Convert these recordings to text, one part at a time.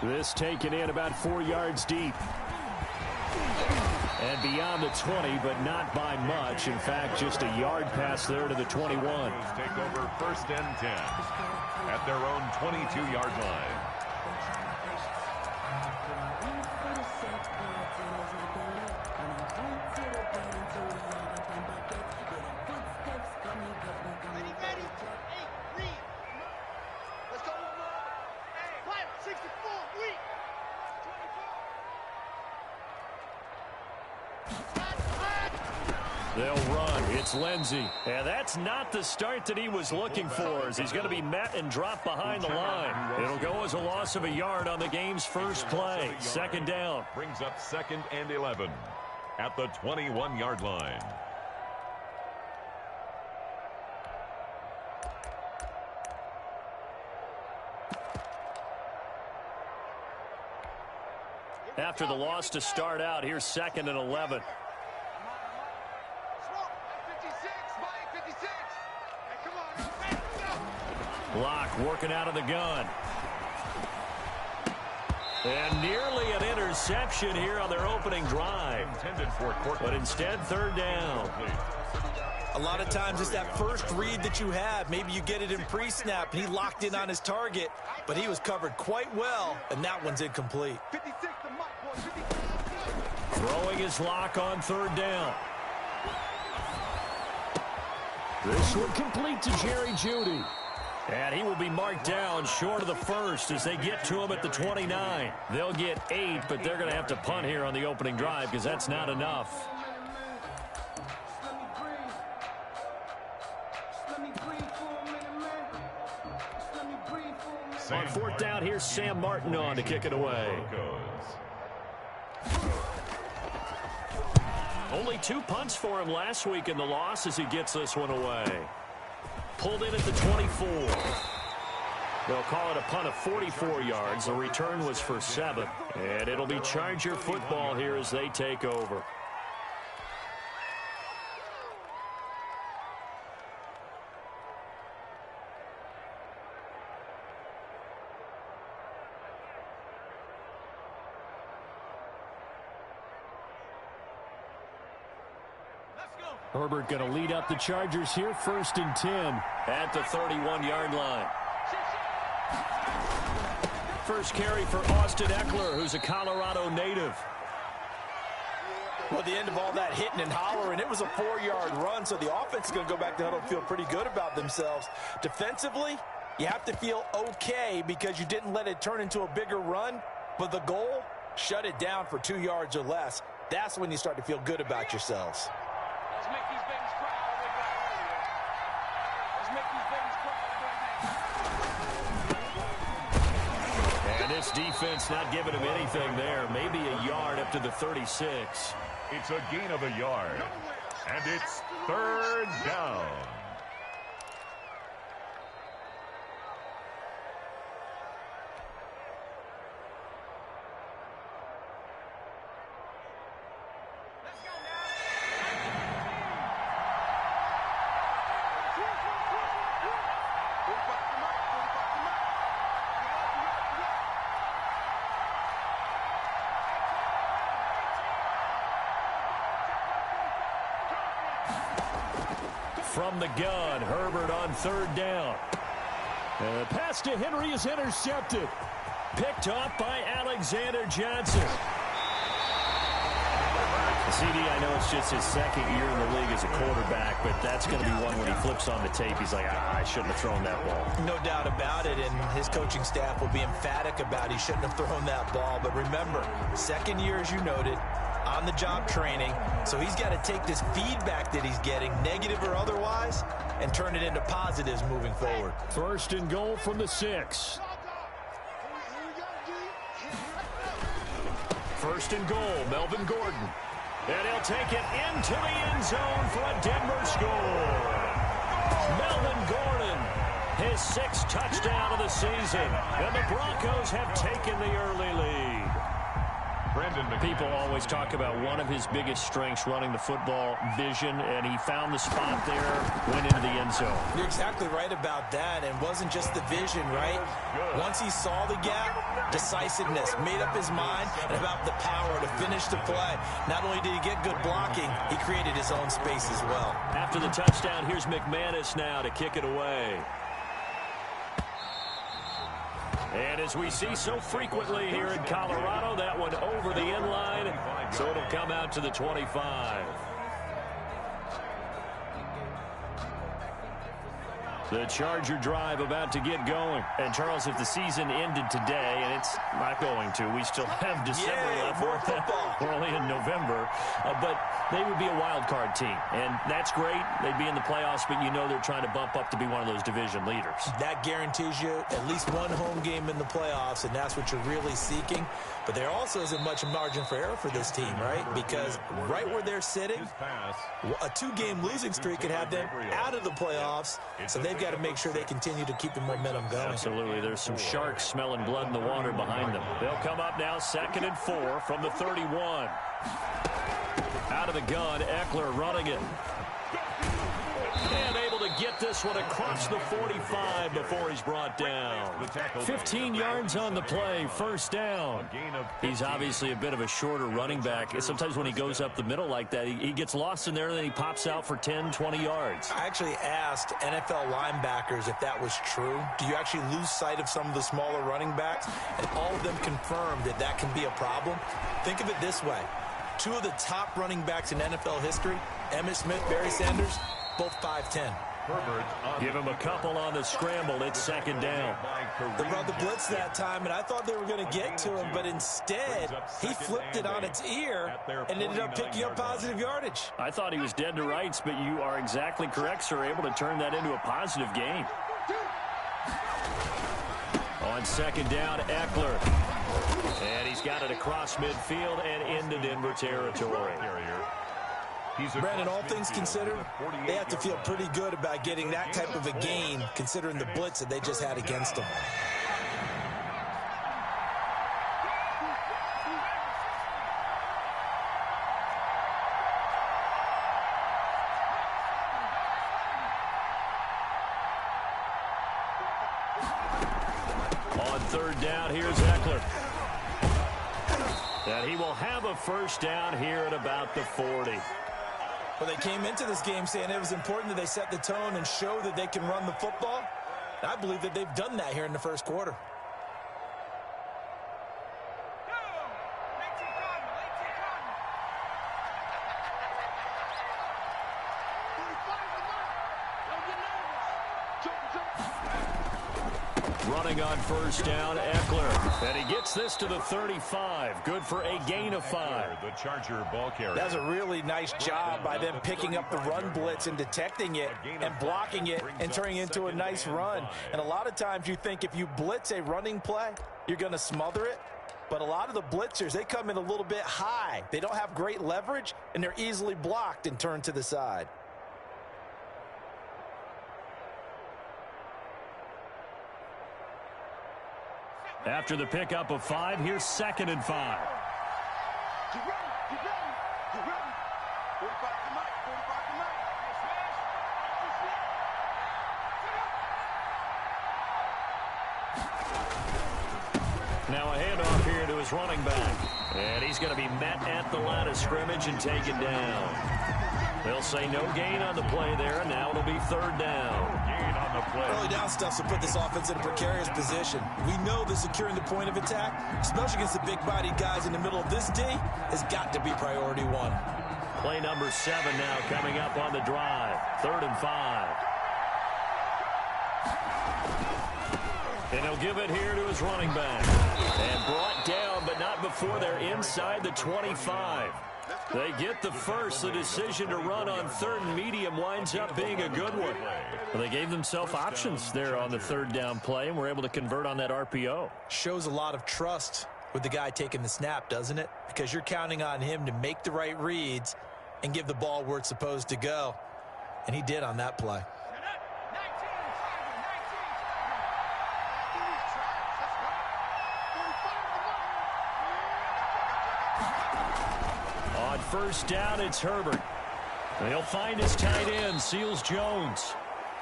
This taken in about 4 yards deep. And beyond the 20, but not by much. In fact, just a yard pass there to the 21. Take over 1st and 10 at their own 22-yard line. They'll run. It's Lindsey. And that's not the start that he was looking for, as he's going to be met and dropped behind the line. It'll go as a loss of a yard on the game's first play. 2nd down. Brings up 2nd and 11 at the 21-yard line. After the loss to start out, here's 2nd and 11. Block working out of the gun. And nearly an interception here on their opening drive. But instead, 3rd down. A lot of times it's that first read that you have. Maybe you get it in pre-snap, and he locked in on his target, but he was covered quite well, and that one's incomplete. Throwing his lock on 3rd down. This one complete to Jerry Jeudy. And he will be marked down short of the 1st as they get to him at the 29. They'll get 8, but they're going to have to punt here on the opening drive because that's not enough. On 4th down, here's Sam Martin on to kick it away. Only 2 punts for him last week in the loss as he gets this one away. Pulled in at the 24. They'll call it a punt of 44 yards. The return was for 7. And it'll be Charger football here as they take over. Herbert going to lead up the Chargers here, 1st and 10 at the 31-yard line. First carry for Austin Eckler, who's a Colorado native. Well, the end of all that hitting and hollering, it was a 4-yard run, so the offense is going to go back to huddle and feel pretty good about themselves. Defensively, you have to feel okay because you didn't let it turn into a bigger run, but the goal, shut it down for 2 yards or less. That's when you start to feel good about yourselves. And this defense not giving him anything there. Maybe a yard up to the 36. It's a gain of a yard. And it's 3rd down. From the gun, Herbert on 3rd down. The pass to Henry is intercepted. Picked off by Alexander Johnson. CD, I know it's just his 2nd year in the league as a quarterback, but that's going to be one when he flips on the tape. He's like, I shouldn't have thrown that ball. No doubt about it, and his coaching staff will be emphatic about he shouldn't have thrown that ball. But remember, 2nd year, as you noted, on-the-job training, so he's got to take this feedback that he's getting, negative or otherwise, and turn it into positives moving forward. 1st and goal from the 6. 1st and goal, Melvin Gordon. And he'll take it into the end zone for a Denver score. Melvin Gordon, his 6th touchdown of the season. And the Broncos have taken the early lead. People always talk about one of his biggest strengths running the football, vision, and he found the spot there, went into the end zone. You're exactly right about that, and wasn't just the vision, right? Once he saw the gap, decisiveness, made up his mind, and about the power to finish the play. Not only did he get good blocking, he created his own space as well. After the touchdown, here's McManus now to kick it away. And as we see so frequently here in Colorado, that one over the end line, so it'll come out to the 25. The Charger drive about to get going. And, Charles, if the season ended today, and it's not going to, we still have December left. More football. We're only in November. But they would be a wild card team. And that's great. They'd be in the playoffs, but you know they're trying to bump up to be one of those division leaders. That guarantees you at least one home game in the playoffs, and that's what you're really seeking. But there also isn't much margin for error for this team, right? Because right where they're sitting, a 2-game losing streak could have them out of the playoffs. So they've got to make sure they continue to keep the momentum going. Absolutely. There's some sharks smelling blood in the water behind them. They'll come up now 2nd and 4 from the 31. Out of the gun, Eckler running it. And able to get this one across the 45 before he's brought down. 15 yards on the play, first down. He's obviously a bit of a shorter running back. Sometimes when he goes up the middle like that, he gets lost in there, and then he pops out for 10, 20 yards. I actually asked NFL linebackers if that was true. Do you actually lose sight of some of the smaller running backs? And all of them confirmed that that can be a problem. Think of it this way. 2 of the top running backs in NFL history, Emmitt Smith, Barry Sanders, both 5'10". Give him a couple on the scramble. It's 2nd down. They brought the blitz that time, and I thought they were going to get to him, but instead, he flipped it on its ear and ended up picking up positive yardage. I thought he was dead to rights, but you are exactly correct, sir. Able to turn that into a positive gain. On 2nd down, Eckler. And he's got it across midfield and into Denver territory. Brandon, all things considered, they have to feel pretty good about getting that type of a gain, considering the blitz that they just had against them. On 3rd down, here's Eckler. And he will have a first down here at about the 40. Well, they came into this game saying it was important that they set the tone and show that they can run the football. And I believe that they've done that here in the first quarter. Running on 1st down, Eckler. And he gets this to the 35. Good for a gain of 5. The Charger ball carrier. That's a really nice job by them picking up the run blitz and detecting it and blocking it and turning it into a nice run. And a lot of times you think if you blitz a running play, you're going to smother it. But a lot of the blitzers, they come in a little bit high. They don't have great leverage, and they're easily blocked and turned to the side. After the pickup of 5, here's 2nd and 5. Now a handoff here to his running back. And he's going to be met at the line of scrimmage and taken down. They'll say no gain on the play there, and now it'll be 3rd down. Early down stuff to put this offense in a precarious position. We know that securing the point of attack, especially against the big-bodied guys in the middle of this D, has got to be priority 1. Play number 7 now coming up on the drive. 3rd and 5. And he'll give it here to his running back. And brought down, but not before they're inside the 25. They get the first. The decision to run on 3rd and medium winds up being a good one. Well, they gave themselves options there on the 3rd down play and were able to convert on that RPO. Shows a lot of trust with the guy taking the snap, doesn't it? Because you're counting on him to make the right reads and give the ball where it's supposed to go. And he did on that play. first down, it's Herbert. They'll find his tight end, Seals Jones.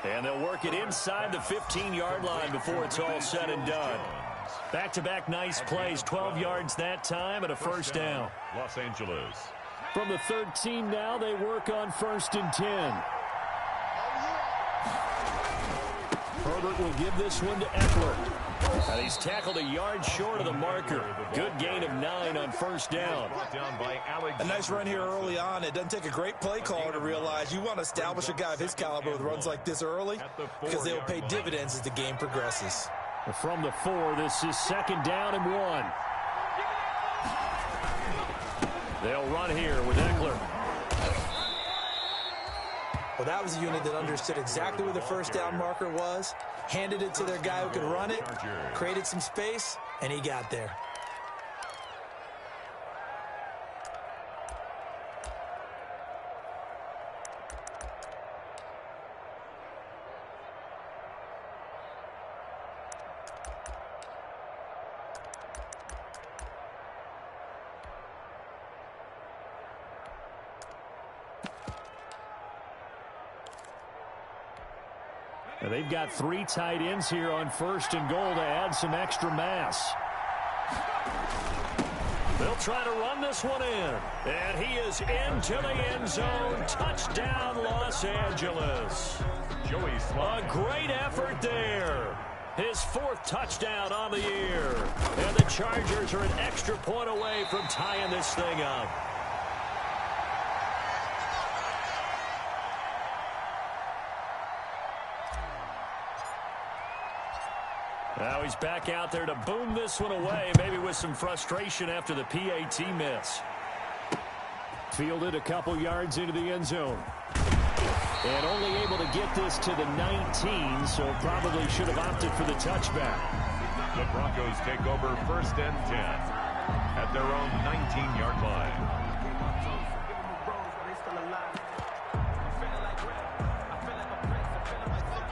And they'll work it inside the 15-yard line before it's all said and done. Back-to-back nice plays, 12 yards that time and a first down. Los Angeles. From the 13 now, they work on 1st and 10. Herbert will give this one to Eckler. And he's tackled a yard short of the marker. Good gain of 9 on first down. A nice run here early on. It doesn't take a great play caller to realize you want to establish a guy of his caliber with runs like this early because they will pay dividends as the game progresses. From the 4, this is 2nd down and 1. They'll run here with Eckler. Well, that was a unit that understood exactly where the first down marker was, handed it to their guy who could run it, created some space, and he got there. They've got 3 tight ends here on 1st and goal to add some extra mass. They'll try to run this one in. And he is into the end zone. Touchdown, Los Angeles. A great effort there. His 4th touchdown on the year. And the Chargers are an extra point away from tying this thing up. Now he's back out there to boom this one away, maybe with some frustration after the PAT miss. Fielded a couple yards into the end zone. And only able to get this to the 19, so probably should have opted for the touchback. The Broncos take over 1st and 10 at their own 19-yard line.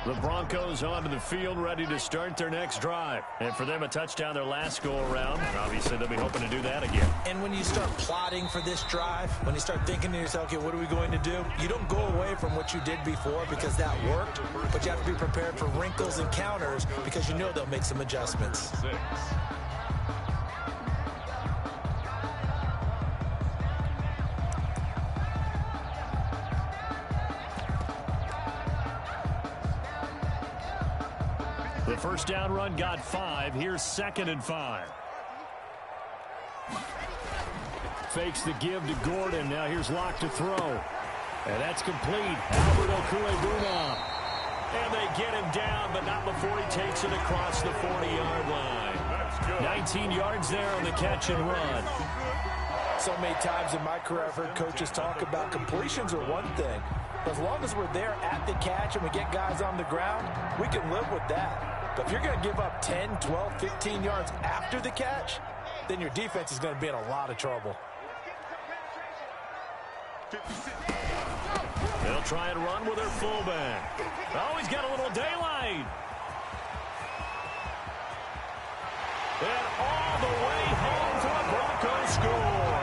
The Broncos onto the field, ready to start their next drive. And for them, a touchdown their last go-around. Obviously, they'll be hoping to do that again. And when you start plotting for this drive, when you start thinking to yourself, okay, what are we going to do? You don't go away from what you did before because that worked, but you have to be prepared for wrinkles and counters because you know they'll make some adjustments. 6. The first down run got 5. Here's 2nd and 5. Fakes the give to Gordon. Now here's Locke to throw. And that's complete. Albert Okwuegbunam. And they get him down, but not before he takes it across the 40-yard line. 19 yards there on the catch and run. So many times in my career I've heard coaches talk about completions are one thing. But as long as we're there at the catch and we get guys on the ground, we can live with that. But if you're going to give up 10, 12, 15 yards after the catch, then your defense is going to be in a lot of trouble. They'll try and run with their fullback. Oh, he's got a little daylight. And all the way home for a Broncos score.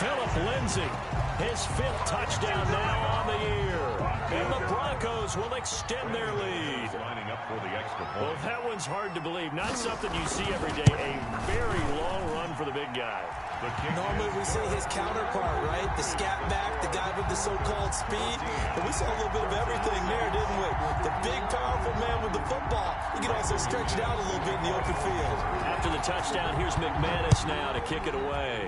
Phillip Lindsay, his 5th touchdown now on the year. And the Broncos will extend their lead. Lining up for the extra point. Well, that one's hard to believe. Not something you see every day. A very long run for the big guy. Normally we see his counterpart, right? The scat back, the guy with the so-called speed. But we saw a little bit of everything there, didn't we? The big, powerful man with the football. He can also stretch it out a little bit in the open field. After the touchdown, here's McManus now to kick it away.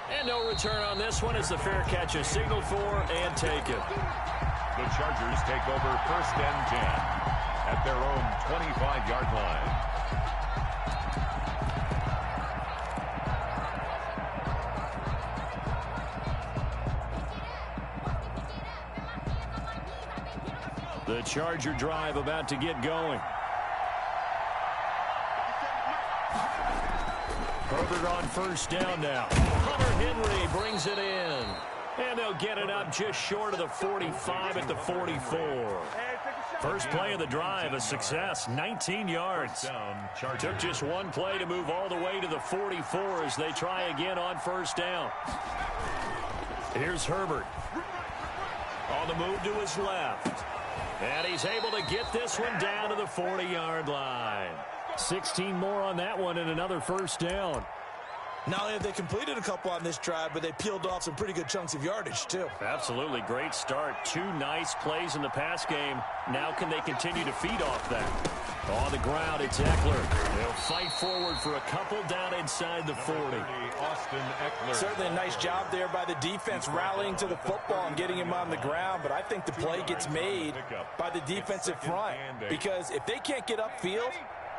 And no return on this one as the fair catch is signaled for and taken. The Chargers take over 1st and 10 at their own 25-yard line. The Charger drive about to get going. Herbert on first down now. Hunter Henry brings it in. And they'll get it up just short of the 45 at the 44. First play of the drive, a success, 19 yards. Took just one play to move all the way to the 44 as they try again on first down. Here's Herbert. On the move to his left. And he's able to get this one down to the 40-yard line. 16 more on that one and another first down. Not only have they completed a couple on this drive, but they peeled off some pretty good chunks of yardage, too. Absolutely. Great start. 2 nice plays in the pass game. Now can they continue to feed off that? On the ground, it's Eckler. They'll fight forward for a couple down inside the 40. Austin Eckler. Certainly a nice job there by the defense rallying to the football and getting him on the ground, but I think the play gets made by the defensive front because if they can't get upfield,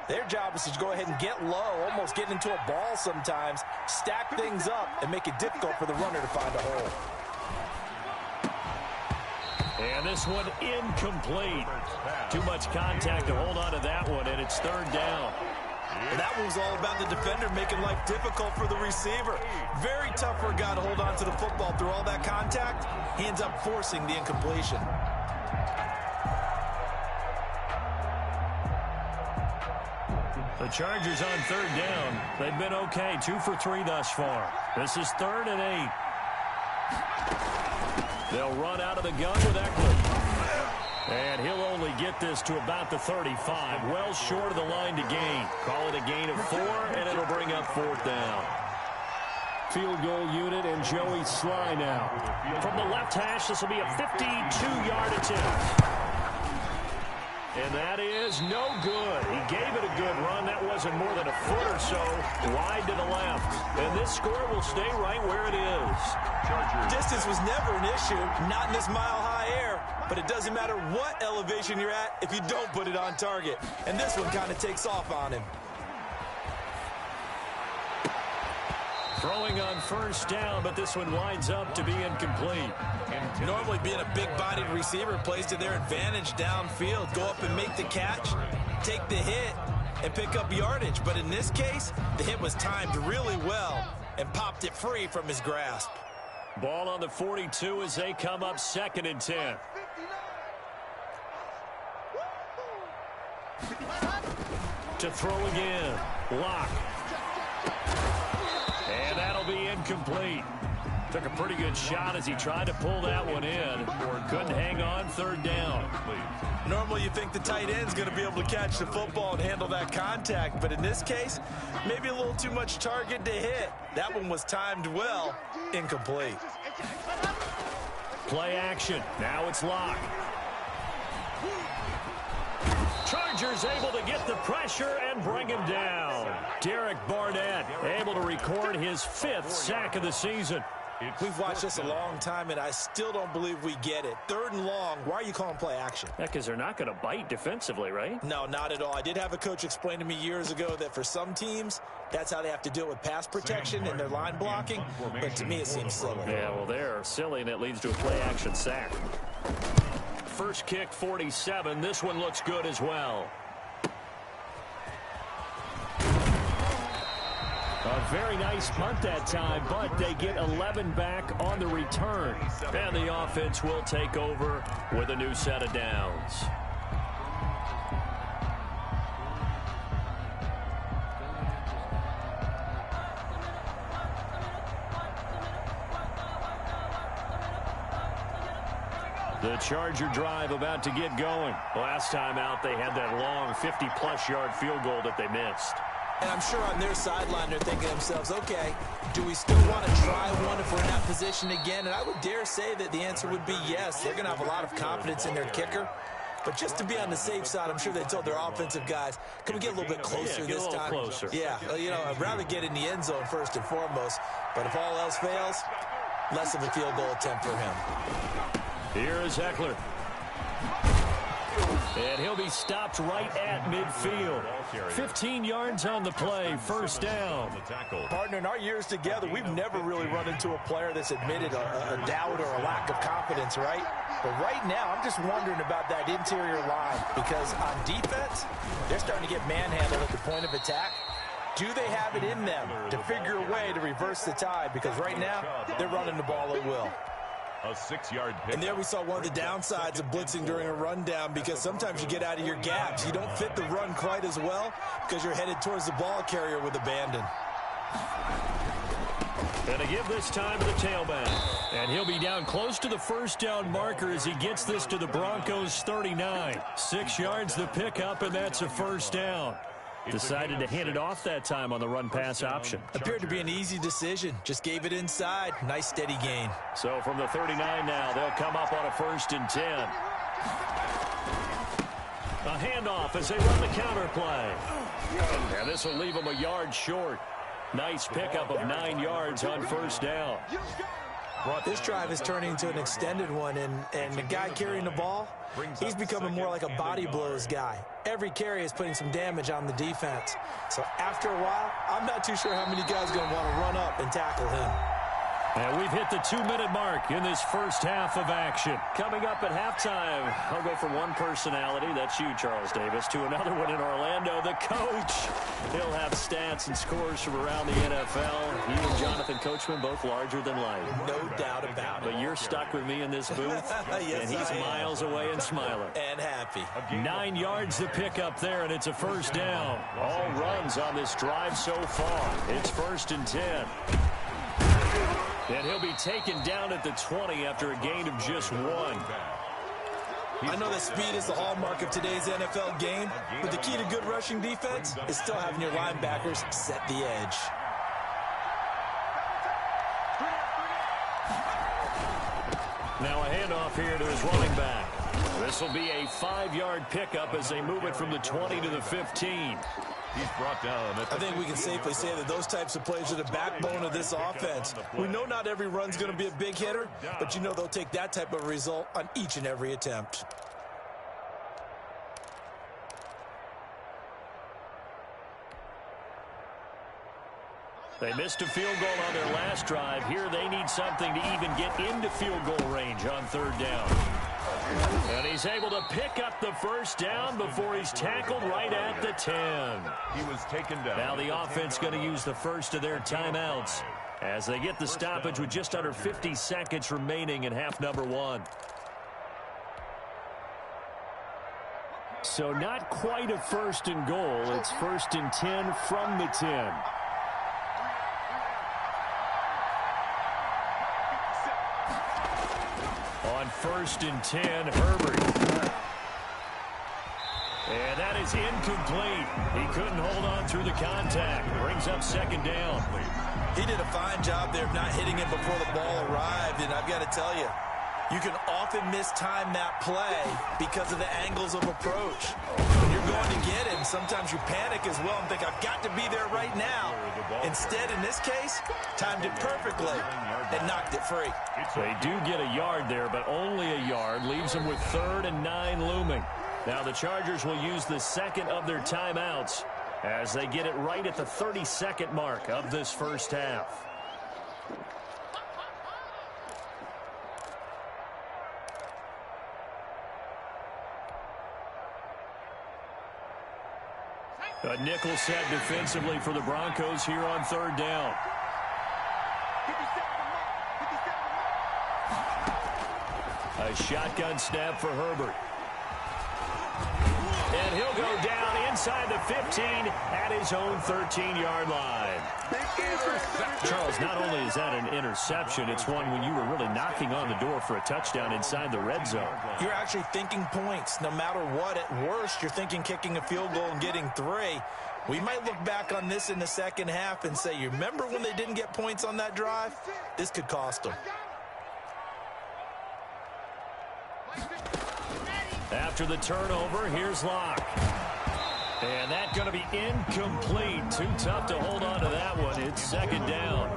their job is to go ahead and get low, almost get into a ball sometimes, stack things up, and make it difficult for the runner to find a hole. And this one incomplete. Too much contact to hold on to that one, and it's third down. And that one was all about the defender making life difficult for the receiver. Very tough for a guy to hold on to the football through all that contact. He ends up forcing the incompletion. The Chargers on third down. They've been okay, 2 for 3 thus far. This is 3rd and 8. They'll run out of the gun with Eckler. And he'll only get this to about the 35, well short of the line to gain. Call it a gain of 4, and it'll bring up 4th down. Field goal unit and Joey Sly now. From the left hash, this will be a 52-yard attempt. And that is no good. He gave it a good run. That wasn't more than a foot or so wide to the left. And this score will stay right where it is. Distance was never an issue, not in this mile-high air. But it doesn't matter what elevation you're at if you don't put it on target. And this one kind of takes off on him. Throwing on first down, but this one winds up to be incomplete. Normally being a big-bodied receiver plays to their advantage downfield. Go up and make the catch, take the hit, and pick up yardage. But in this case, the hit was timed really well and popped it free from his grasp. Ball on the 42 as they come up 2nd and 10. To throw again. Lock. And that'll be incomplete. Took a pretty good shot as he tried to pull that one in. Couldn't hang on, 3rd down. Normally you think the tight end's going to be able to catch the football and handle that contact, but in this case, maybe a little too much target to hit. That one was timed well, incomplete. Play action. Now it's Lock. Chargers able to get the pressure and bring him down. Derek Barnett able to record his 5th sack of the season. We've watched this a long time, and I still don't believe we get it. 3rd and long, why are you calling play action? Yeah, because they're not going to bite defensively, right? No, not at all. I did have a coach explain to me years ago that for some teams, that's how they have to deal with pass protection and their line blocking. But to me, it seems silly. Yeah, well, they're silly, and it leads to a play action sack. First kick, 47. This one looks good as well. A very nice punt that time, but they get 11 back on the return. And the offense will take over with a new set of downs. The Charger drive about to get going. Last time out, they had that long 50-plus yard field goal that they missed. And I'm sure on their sideline they're thinking to themselves, okay, do we still want to try one if we're in that position again? And I would dare say that the answer would be yes. They're going to have a lot of confidence in their kicker. But just to be on the safe side, I'm sure they told their offensive guys, can we get a little bit closer this time? Closer. Yeah, you know, I'd rather get in the end zone first and foremost. But if all else fails, less of a field goal attempt for him. Here is Eckler. And he'll be stopped right at midfield. 15 yards on the play, first down. Partner, in our years together, we've never really run into a player that's admitted a doubt or a lack of confidence, right? But right now, I'm just wondering about that interior line because on defense, they're starting to get manhandled at the point of attack. Do they have it in them to figure a way to reverse the tide? Because right now, they're running the ball at will. A 6-yard pick. And there we saw one of the downsides of blitzing during a rundown, because sometimes you get out of your gaps. You don't fit the run quite as well because you're headed towards the ball carrier with abandon. And to give this time to the tailback. And he'll be down close to the first down marker as he gets this to the Broncos 39. 6 yards the pickup, and that's a first down. Decided to hand it off that time on the run-pass option. Appeared to be an easy decision. Just gave it inside. Nice steady gain. So from the 39 now, they'll come up on a 1st and 10. A handoff as they run the counter play. And this will leave them a yard short. Nice pickup of 9 yards on 1st down. This drive is turning into an extended one, and the guy carrying the ball, he's becoming more like a body blows guy. Every carry is putting some damage on the defense. So after a while, I'm not too sure how many guys are going to want to run up and tackle him. And we've hit the 2-minute mark in this first half of action. Coming up at halftime, I'll go from one personality, that's you, Charles Davis, to another one in Orlando, the coach. He'll have stats and scores from around the NFL. He and Jonathan Coachman, both larger than life. No doubt about it. But you're stuck with me in this booth, yes, and he's miles away and smiling. And happy. 9 yards the pickup there, and it's a first down. All runs on this drive so far. It's 1st and 10. And he'll be taken down at the 20 after a gain of just 1. I know that speed is the hallmark of today's NFL game, but the key to good rushing defense is still having your linebackers set the edge. Now a handoff here to his running back. This will be a 5-yard pickup as they move it from the 20 to the 15. He's brought down. I think we can safely say that those types of plays are the backbone of this offense. We know not every run's going to be a big hitter, but you know they'll take that type of result on each and every attempt. They missed a field goal on their last drive. Here they need something to even get into field goal range on 3rd down. And he's able to pick up the first down before he's tackled right at the 10. He was taken down. Now the offense going to use the first of their timeouts as they get the stoppage with just under 50 seconds remaining in half number 1. So not quite a 1st and goal. It's 1st and 10 from the 10. On 1st and 10, Herbert. And that is incomplete. He couldn't hold on through the contact. Brings up 2nd down. He did a fine job there of not hitting it before the ball arrived, and I've got to tell you, you can often mistime that play because of the angles of approach. When you're going to get it, and sometimes you panic as well and think, I've got to be there right now. Instead, in this case, timed it perfectly and knocked it free. They do get a yard there, but only a yard. Leaves them with 3rd and 9 looming. Now the Chargers will use the 2nd of their timeouts as they get it right at the 32nd mark of this first half. A nickel set defensively for the Broncos here on 3rd down. A shotgun snap for Herbert. And he'll go down inside the 15 at his own 13-yard line. Charles, not only is that an interception, it's one when you were really knocking on the door for a touchdown inside the red zone. You're actually thinking points. No matter what, at worst, you're thinking kicking a field goal and getting 3. We might look back on this in the second half and say, you remember when they didn't get points on that drive? This could cost them. After the turnover, here's Locke. And that's going to be incomplete. Too tough to hold on to that one. It's 2nd down.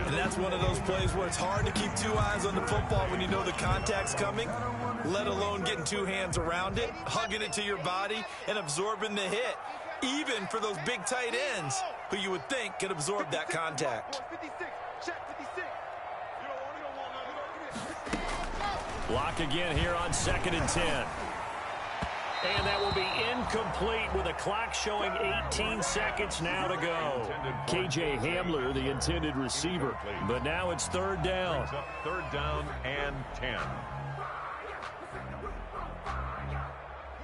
And that's one of those plays where it's hard to keep 2 eyes on the football when you know the contact's coming, let alone getting 2 hands around it, hugging it to your body, and absorbing the hit. Even for those big tight ends who you would think could absorb that contact. Block again here on 2nd and 10. And that will be incomplete with a clock showing 18 seconds now to go. K.J. Hamler, the intended receiver. But now it's third down. Third down and 10.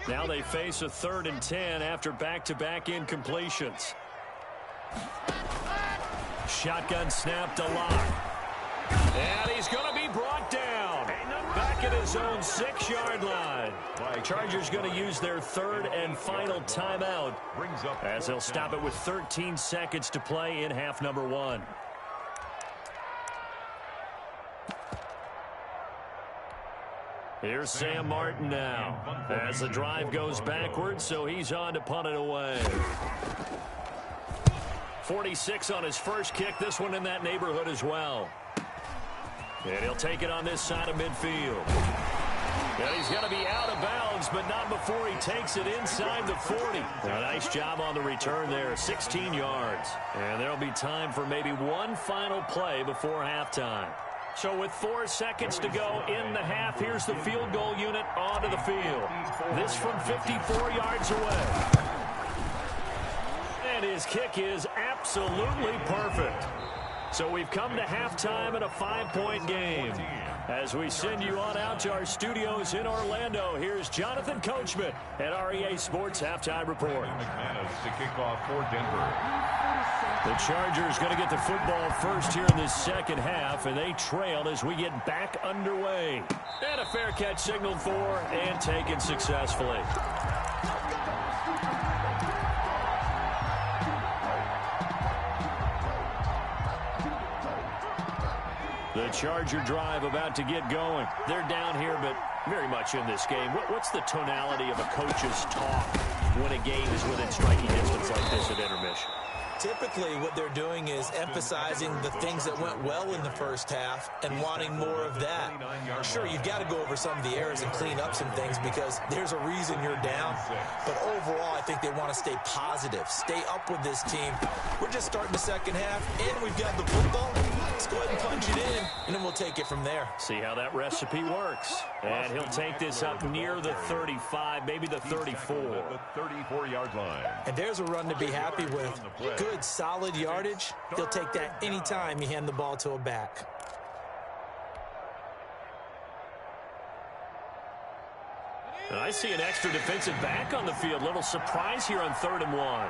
Now they face a 3rd and 10 after back-to-back incompletions. Shotgun snap to Locke. And he's going to be brought down. Back at his own 6-yard line. Chargers going to use their 3rd and final timeout as they'll stop it with 13 seconds to play in half number 1. Here's Sam Martin now as the drive goes backwards, so he's on to punt it away. 46 on his first kick, this one in that neighborhood as well. And he'll take it on this side of midfield. And he's going to be out of bounds, but not before he takes it inside the 40. A nice job on the return there, 16 yards. And there'll be time for maybe one final play before halftime. So with 4 seconds to go in the half, here's the field goal unit onto the field. This from 54 yards away. And his kick is absolutely perfect. So we've come to halftime in a 5-point game. As we send you on out to our studios in Orlando, here's Jonathan Coachman at REA Sports Halftime Report. McManus to kick off for Denver. The Chargers going to get the football first here in this second half, and they trail as we get back underway. And a fair catch signaled for and taken successfully. The Charger drive about to get going. They're down here, but very much in this game. What's the tonality of a coach's talk when a game is within striking distance like this at intermission? Typically, what they're doing is emphasizing the things that went well in the first half and wanting more of that. Sure, you've got to go over some of the errors and clean up some things because there's a reason you're down. But overall, I think they want to stay positive, stay up with this team. We're just starting the second half, and we've got the football. Let's go ahead and punch it in, and then we'll take it from there. See how that recipe works. And he'll take this up near the 35, maybe the 34. The 34-yard line. And there's a run to be happy with. Good, solid yardage. He'll take that anytime you hand the ball to a back. And I see an extra defensive back on the field. Little surprise here on 3rd and 1.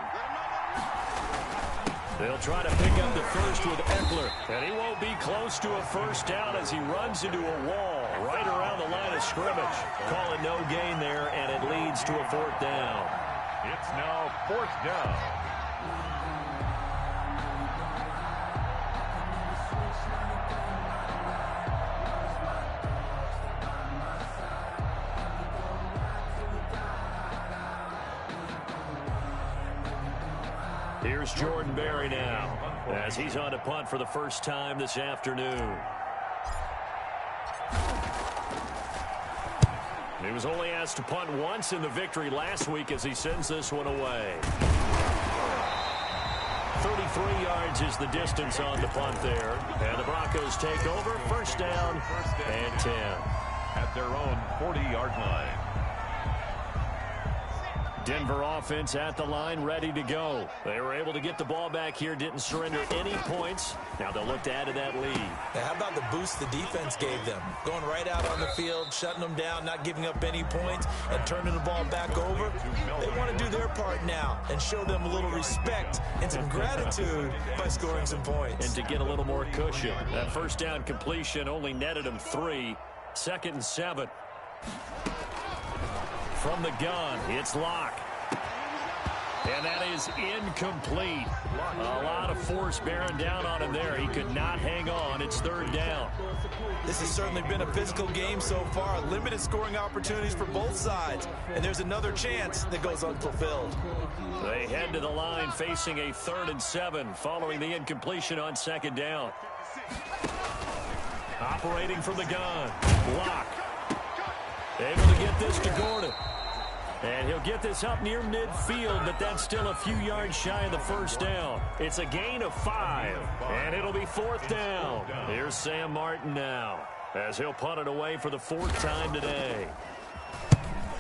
They'll try to pick up the first with Eckler. And he won't be close to a first down as he runs into a wall right around the line of scrimmage. Call it no gain there, and it leads to a 4th down. It's now 4th down. Here's Jordan Berry now as he's on to punt for the first time this afternoon. He was only asked to punt once in the victory last week as he sends this one away. 33 yards is the distance on the punt there. And the Broncos take over, first down and 10. At their own 40-yard line. Denver offense at the line, ready to go. They were able to get the ball back here, didn't surrender any points. Now they'll look to add to that lead. Now, how about the boost the defense gave them? Going right out on the field, shutting them down, not giving up any points, and turning the ball back over. They want to do their part now and show them a little respect and some gratitude by scoring some points. And to get a little more cushion. That first down completion only netted them 3. 2nd and 7. From the gun, it's Locke. And that is incomplete. A lot of force bearing down on him there. He could not hang on. It's 3rd down. This has certainly been a physical game so far. Limited scoring opportunities for both sides. And there's another chance that goes unfulfilled. They head to the line facing a 3rd and 7 following the incompletion on 2nd down. Operating from the gun, Locke. Able to get this to Gordon. And he'll get this up near midfield, but that's still a few yards shy of the first down. It's a gain of 5, and it'll be 4th down. Here's Sam Martin now, as he'll punt it away for the 4th time today.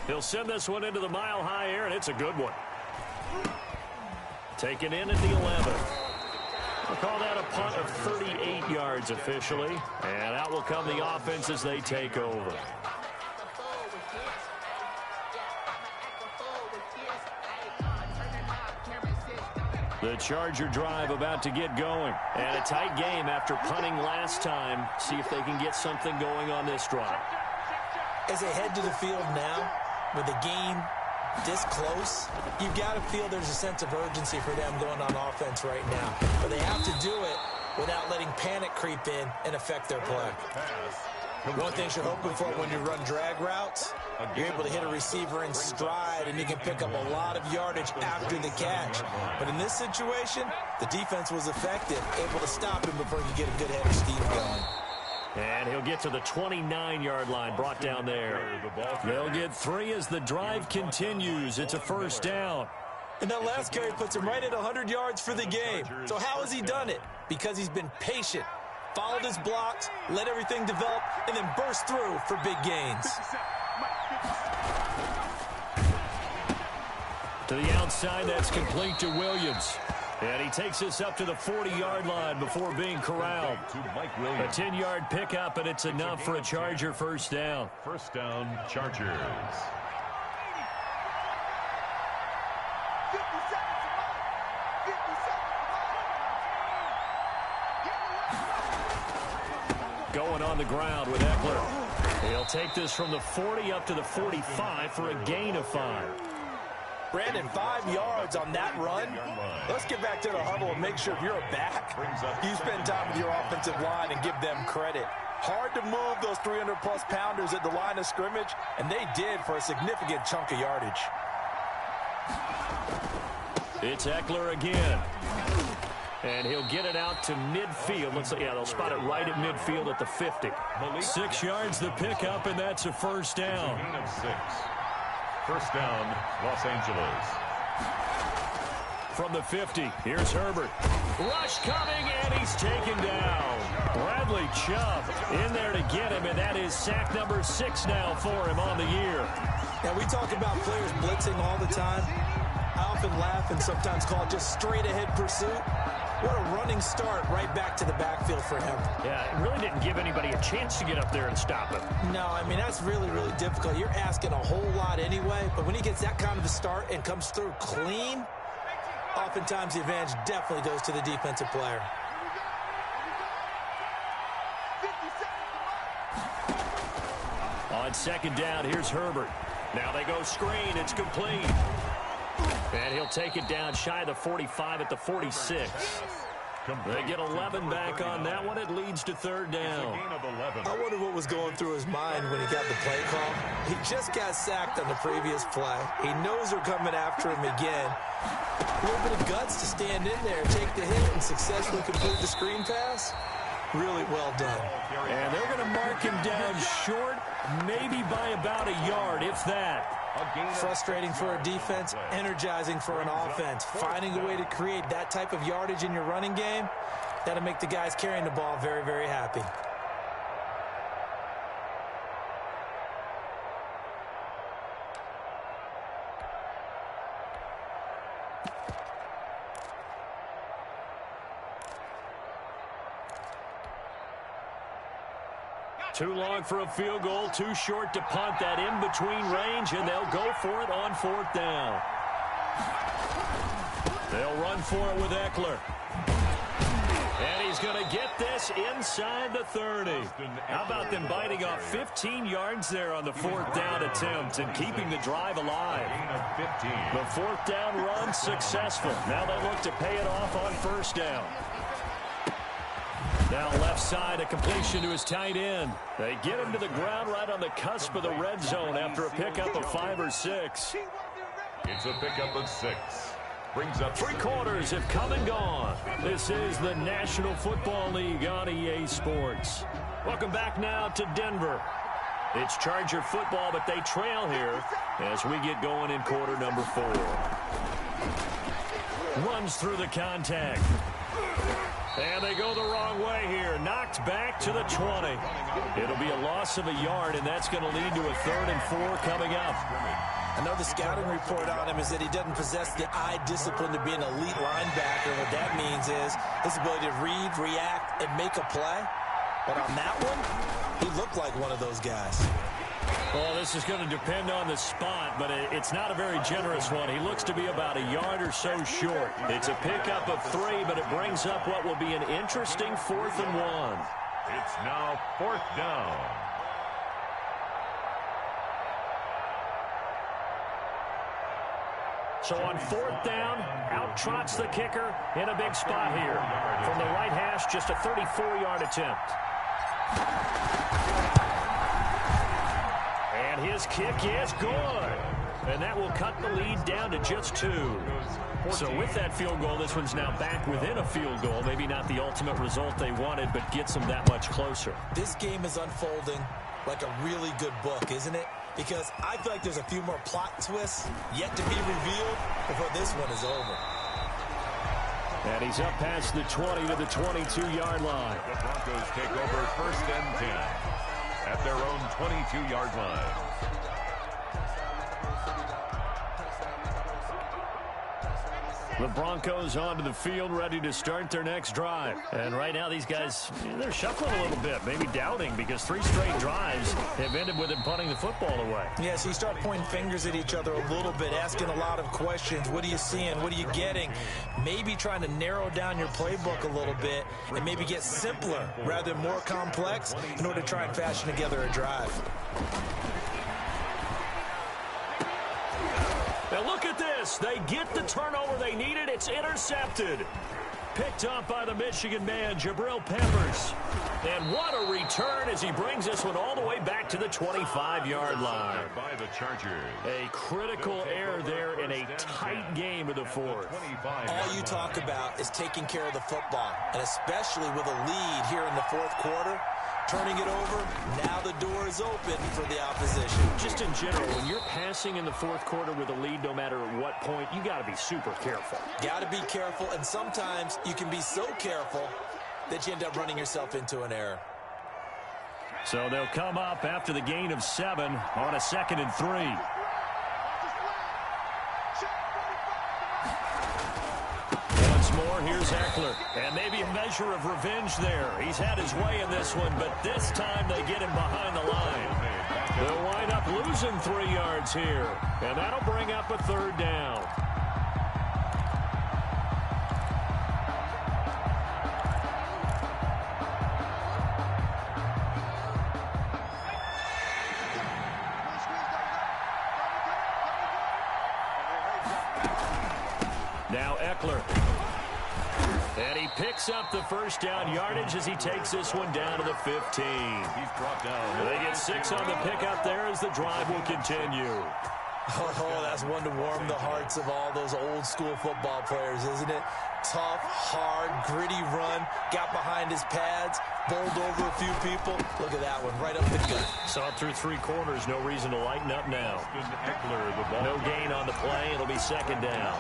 He'll send this one into the mile-high air, and it's a good one. Taken in at the 11. We'll call that a punt of 38 yards officially. And out will come the offense as they take over. The Charger drive about to get going. And a tight game after punting last time. See if they can get something going on this drive. As they head to the field now, with the game this close, you've got to feel there's a sense of urgency for them going on offense right now. But they have to do it without letting panic creep in and affect their play. One thing you're hoping for when you run drag routes, you're able to hit a receiver in stride and you can pick up a lot of yardage after the catch. But in this situation, the defense was effective, able to stop him before he could get a good head of steam going. And he'll get to the 29-yard line, brought down there. They'll get 3 as the drive continues. It's a first down. And that last carry puts him right at 100 yards for the game. So how has he done it? Because he's been patient, followed his blocks, let everything develop, and then burst through for big gains. To the outside, that's complete to Williams. And he takes us up to the 40-yard line before being corralled. A 10-yard pickup, and it's enough for a Charger first down. First down, Chargers. Going on the ground with Eckler. He'll take this from the 40 up to the 45 for a gain of 5. Brandon, 5 yards on that run. Let's get back to the huddle and make sure if you're a back, you spend time with your offensive line and give them credit. Hard to move those 300-plus pounders at the line of scrimmage, and they did for a significant chunk of yardage. It's Eckler again. And he'll get it out to midfield. They'll spot it right at midfield at the 50. 6 yards the pickup, and that's a first down. First down, Los Angeles. From the 50, here's Herbert. Rush coming, and he's taken down. Bradley Chubb in there to get him, and that is sack number 6 now for him on the year. Now, we talk about players blitzing all the time. I often laugh and sometimes call it just straight-ahead pursuit. What a running start right back to the backfield for him. Yeah, it really didn't give anybody a chance to get up there and stop him. No, I mean, that's really, really difficult. You're asking a whole lot anyway, but when he gets that kind of a start and comes through clean, oftentimes the advantage definitely goes to the defensive player. On second down, here's Herbert. Now they go screen. It's complete. And he'll take it down shy of the 45 at the 46. They get 11 back on that one. It leads to third down. I wonder what was going through his mind when he got the play call. He just got sacked on the previous play. He knows they're coming after him again. A little bit of guts to stand in there, take the hit, and successfully complete the screen pass. Really well done. And they're going to mark him down short, maybe by about a yard, if that. Frustrating for a defense, energizing for an offense. Finding a way to create that type of yardage in your running game, that'll make the guys carrying the ball very, very happy. Too long for a field goal, too short to punt that in-between range, and they'll go for it on fourth down. They'll run for it with Eckler. And he's going to get this inside the 30. How about them biting off 15 yards there on the fourth down attempt and keeping the drive alive? The fourth down run successful. Now they look to pay it off on first down. Now left side, a completion to his tight end. They get him to the ground right on the cusp of the red zone after a pickup of 5 or 6. It's a pickup of 6. Brings up 3 quarters have come and gone. This is the National Football League on EA Sports. Welcome back now to Denver. It's Charger football, but they trail here as we get going in quarter number 4. Runs through the contact. And they go the wrong way here. Knocked back to the 20. It'll be a loss of a yard, and that's going to lead to a 3rd and 4 coming up. I know the scouting report on him is that he doesn't possess the eye discipline to be an elite linebacker. What that means is his ability to read, react, and make a play. But on that one, he looked like one of those guys. Well, this is going to depend on the spot, but it's not a very generous one. He looks to be about a yard or so short. It's a pickup of 3, but it brings up what will be an interesting 4th and 1. It's now 4th down. So on 4th down, out trots the kicker in a big spot here. From the right hash, just a 34-yard attempt. And his kick is good. And that will cut the lead down to just 2. So with that field goal, this one's now back within a field goal. Maybe not the ultimate result they wanted, but gets them that much closer. This game is unfolding like a really good book, isn't it? Because I feel like there's a few more plot twists yet to be revealed before this one is over. And he's up past the 20 to the 22-yard line. The Broncos take over 1st and 10 at their own 22-yard line. The Broncos onto the field, ready to start their next drive. And right now, these guys, they're shuffling a little bit, maybe doubting, because 3 straight drives have ended with them punting the football away. Yeah, so you start pointing fingers at each other a little bit, asking a lot of questions. What are you seeing? What are you getting? Maybe trying to narrow down your playbook a little bit and maybe get simpler rather than more complex in order to try and fashion together a drive. Now look at this. They get the turnover they needed. It's intercepted. Picked up by the Michigan man, Jabril Peppers. And what a return as he brings this one all the way back to the 25-yard line. By the Chargers. A critical error there in a tight game of the 4th. All you talk about is taking care of the football, and especially with a lead here in the 4th quarter. Turning it over, now the door is open for the opposition. Just in general, when you're passing in the 4th quarter with a lead, no matter at what point, you got to be super careful. Got to be careful, and sometimes you can be so careful that you end up running yourself into an error. So they'll come up after the gain of 7 on a 2nd and 3. More, here's Eckler, and maybe a measure of revenge there. He's had his way in this one, but this time they get him behind the line. They'll wind up losing 3 yards here, and that'll bring up a 3rd down. Now Eckler. And he picks up the 1st down yardage as he takes this one down to the 15. He's brought down. They get 6 on the pickup there as the drive will continue. Oh, that's one to warm the hearts of all those old school football players, isn't it? Tough, hard, gritty run, got behind his pads, bowled over a few people. Look at that one, right up the gut. Saw it through 3 quarters, no reason to lighten up now. No gain on the play, it'll be 2nd down.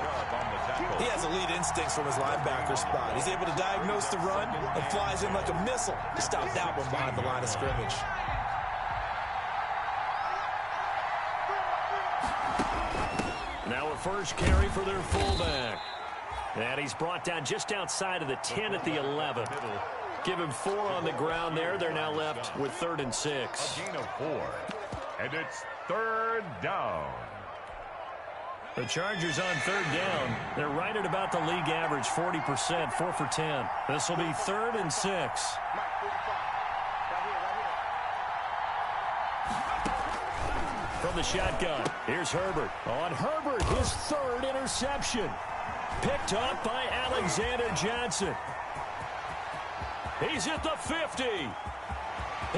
He has elite instincts from his linebacker spot. He's able to diagnose the run and flies in like a missile to stop that one behind the line of scrimmage. Now a 1st carry for their fullback. And he's brought down just outside of the 10 at the 11. Give him 4 on the ground there. They're now left with 3rd and 6. A gain of 4. And it's 3rd down. The Chargers on 3rd down. They're right at about the league average, 40%, 4 for 10. This will be 3rd and 6. From the shotgun, here's Herbert. On Herbert, his 3rd interception. Picked up by Alexander Johnson. He's at the 50.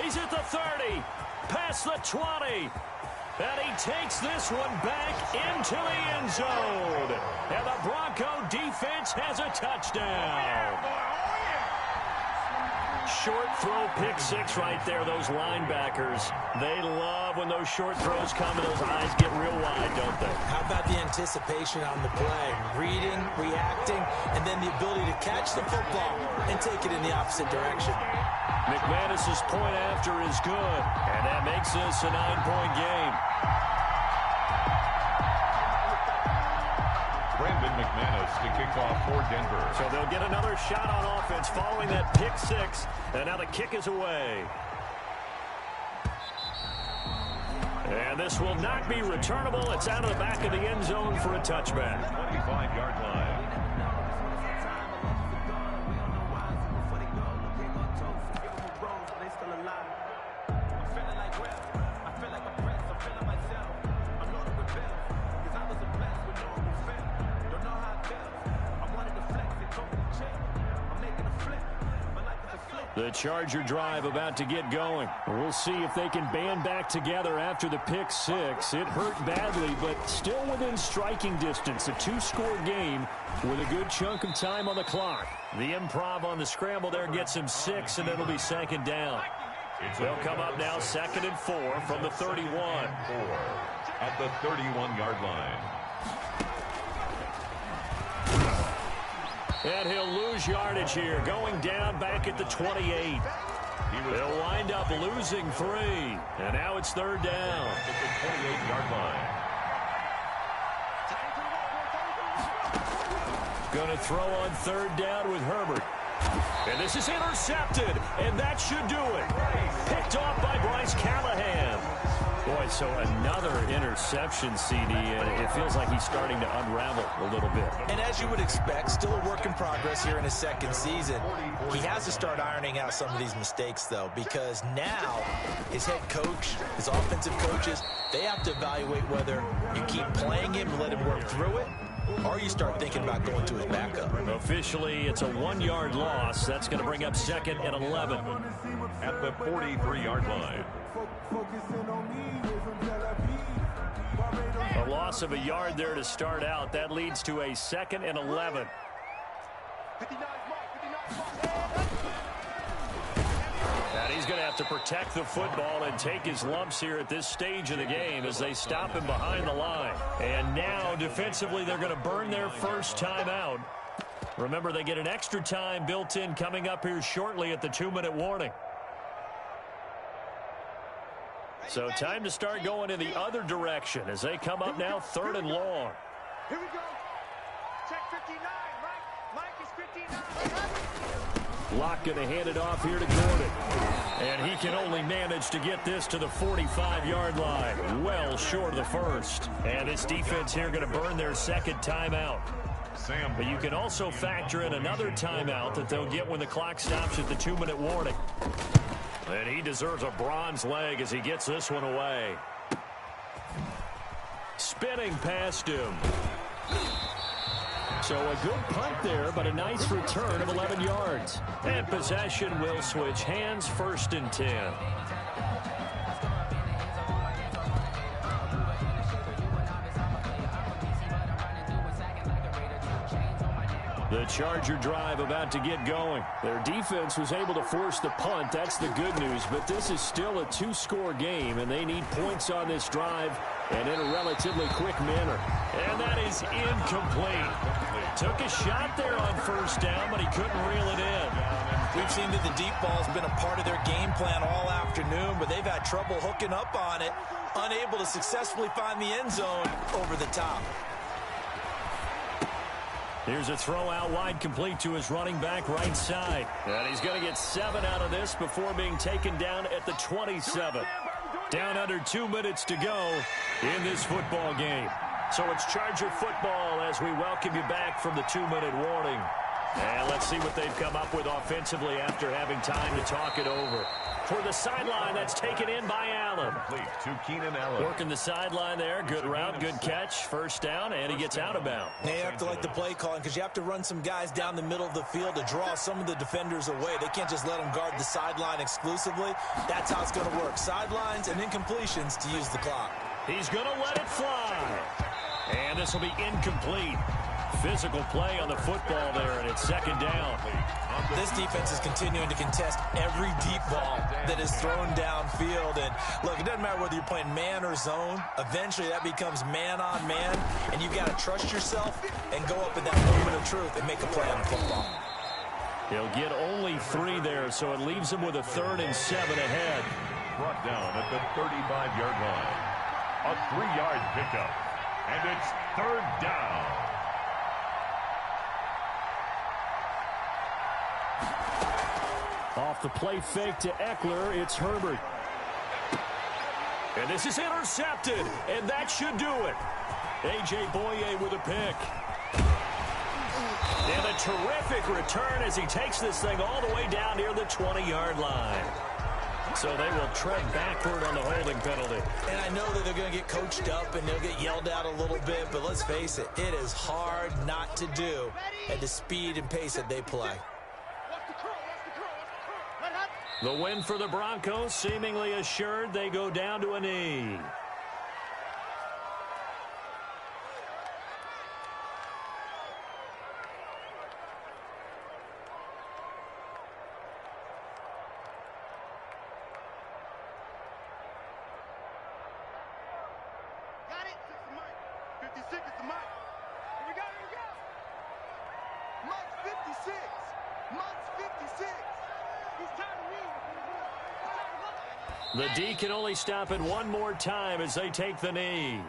He's at the 30. Past the 20. And he takes this one back into the end zone. And the Bronco defense has a touchdown. Short throw, pick six right there, those linebackers. They love when those short throws come and those eyes get real wide, don't they? How about the anticipation on the play? Reading, reacting, and then the ability to catch the football and take it in the opposite direction. McManus's point after is good, and that makes this a 9-point game. Brandon McManus to kick off for Denver. So they'll get another shot on offense following that pick six, and now the kick is away. And this will not be returnable. It's out of the back of the end zone for a touchback. 25-yard line. The Charger drive about to get going. We'll see if they can band back together after the pick six. It hurt badly, but still within striking distance. A two-score game with a good chunk of time on the clock. The improv on the scramble there gets him 6, and it'll be second down. They'll come up now 2nd and 4 from the 31. 4 at the 31-yard line. And he'll lose yardage here, going down back at the 28. They'll wind up losing 3. And now it's 3rd down. At the 28-yard line. Going to throw on 3rd down with Herbert. And this is intercepted, and that should do it. Picked off by Bryce Callahan. Boy, so another interception, CD, and it feels like he's starting to unravel a little bit. And as you would expect, still a work in progress here in his second season. He has to start ironing out some of these mistakes, though, because now his head coach, his offensive coaches, they have to evaluate whether you keep playing him and let him work through it, or you start thinking about going to his backup. Officially, it's a 1-yard loss. That's going to bring up 2nd and 11. At the 43-yard line. A loss of a yard there to start out. That leads to a 2nd and 11. And he's going to have to protect the football and take his lumps here at this stage of the game as they stop him behind the line. And now, defensively, they're going to burn their first timeout. Remember, they get an extra time built in coming up here shortly at the 2-minute warning. So time to start going in the other direction as they come up now 3rd and long. Here we go. Check 59, Mike is 59. Locke going to hand it off here to Gordon. And he can only manage to get this to the 45-yard line. Well short of the first. And this defense here going to burn their 2nd timeout. But you can also factor in another timeout that they'll get when the clock stops at the 2-minute warning. And he deserves a bronze leg as he gets this one away. Spinning past him. So a good punt there, but a nice return of 11 yards. And possession will switch hands, 1st and 10. The Charger drive about to get going. Their defense was able to force the punt. That's the good news. But this is still a 2-score game, and they need points on this drive and in a relatively quick manner. And that is incomplete. Took a shot there on 1st down, but he couldn't reel it in. We've seen that the deep ball's been a part of their game plan all afternoon, but they've had trouble hooking up on it, unable to successfully find the end zone over the top. Here's a throw out wide, complete to his running back right side. And he's going to get 7 out of this before being taken down at the 27. Down under 2 minutes to go in this football game. So it's Charger football as we welcome you back from the 2-minute warning. And let's see what they've come up with offensively after having time to talk it over. For the sideline, that's taken in by Allen. Complete to Keenan Allen. Working the sideline there. Good route, good catch. 1st down, and he gets out of bounds. Now you have to like the play calling because you have to run some guys down the middle of the field to draw some of the defenders away. They can't just let them guard the sideline exclusively. That's how it's going to work. Sidelines and incompletions to use the clock. He's going to let it fly. And this will be incomplete. Physical play on the football there, and it's second down. This defense is continuing to contest every deep ball that is thrown downfield. And, look, it doesn't matter whether you're playing man or zone. Eventually, that becomes man-on-man, and you've got to trust yourself and go up in that moment of truth and make a play on the football. He'll get only 3 there, so it leaves him with a 3rd and 7 ahead. Brought down at the 35-yard line. A 3-yard pickup. And it's 3rd down. Off the play fake to Eckler, it's Herbert. And this is intercepted, and that should do it. A.J. Boye with a pick. And a terrific return as he takes this thing all the way down near the 20-yard line. So they will tread backward on the holding penalty. And I know that they're going to get coached up and they'll get yelled at a little bit, but let's face it, it is hard not to do at the speed and pace that they play. The win for the Broncos seemingly assured. They go down to a knee. Got it. 56 is the mic. Here we go. Mike's 56. Mike's 56. He's trying to win. The D can only stop it one more time as they take the knee.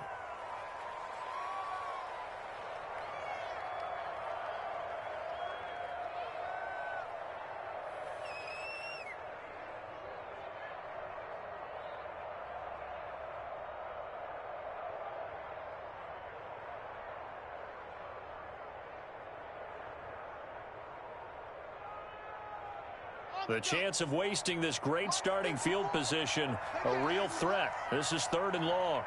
The chance of wasting this great starting field position, a real threat. This is 3rd and long.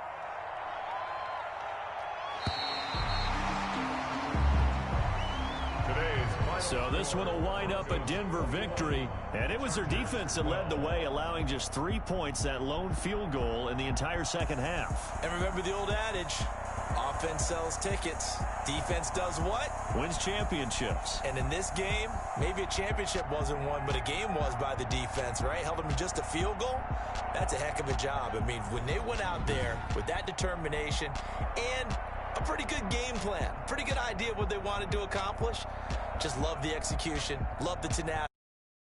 So this one will wind up a Denver victory, and it was their defense that led the way, allowing just 3 points, that lone field goal in the entire second half. And remember the old adage, offense sells tickets. Defense does what? Wins championships. And in this game, maybe a championship wasn't won, but a game was by the defense, right? Held them to just a field goal. That's a heck of a job. I mean, when they went out there with that determination and a pretty good game plan, pretty good idea of what they wanted to accomplish, just love the execution, love the tenacity.